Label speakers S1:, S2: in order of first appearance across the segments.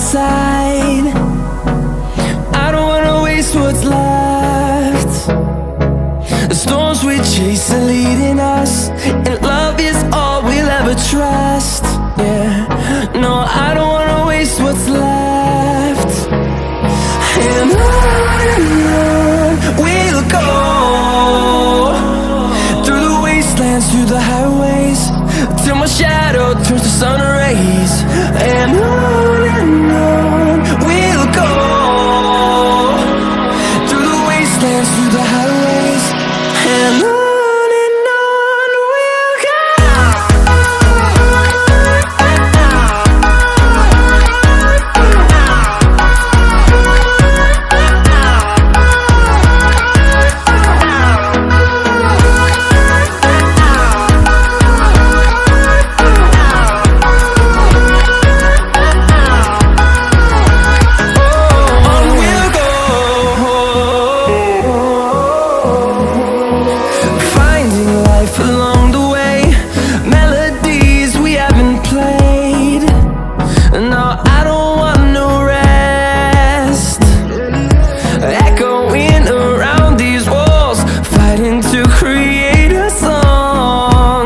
S1: side. I don't wanna waste what's left. The storms we chase are leading us, and love is all we'll ever trust. Yeah, no, I don't wanna waste what's left. And on we'll go, through the wastelands, through the highways, till my shadow turns to sun rays. And on we'll go, through the wastelands, through the highways, and on we'll go. Along the way, melodies we haven't played. No, I don't want no rest. Echoing around these walls, fighting to create a song.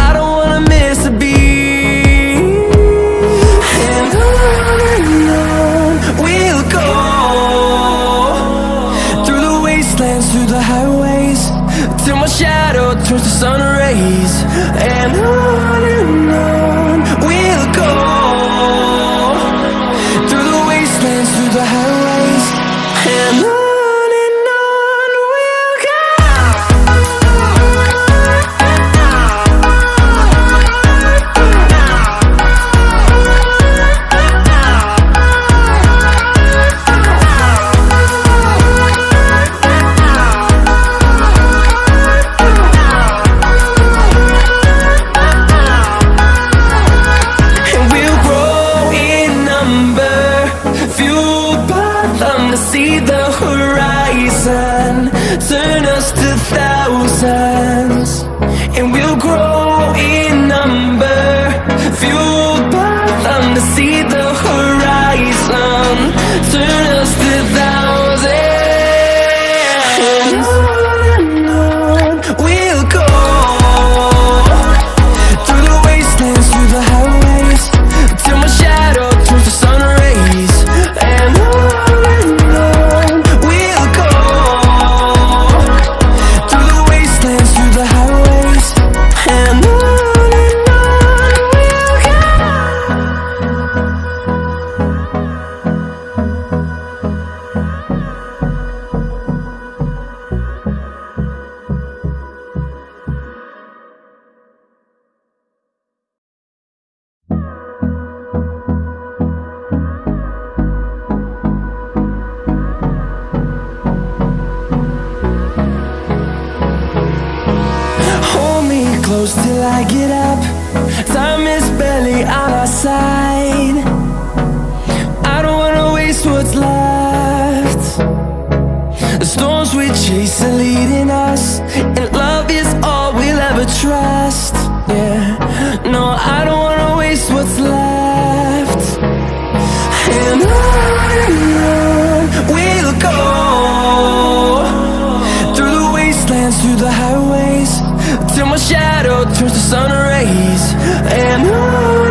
S1: I don't wanna miss a beat. And on we'll go, through the wastelands, through the highways, till my shadow turns to sun rays. And on we'll go, through the wastelands, through the highways, and on we'll go. To see the horizon, turn us to thousands, and we'll grow in number, fueled by them. To see the horizon, turn us to thousands, and on we'll go, through the wastelands, through the highways, till my shadow turns to sun rays. And close till I get up. Time is barely on our side. I don't wanna waste what's left. The storms we chase are leading us, and love is all we'll ever trust. Yeah, no, I don't wanna waste what's left. And on we'll go, through the wastelands, through the highways, till my shadow turns to sun rays. And on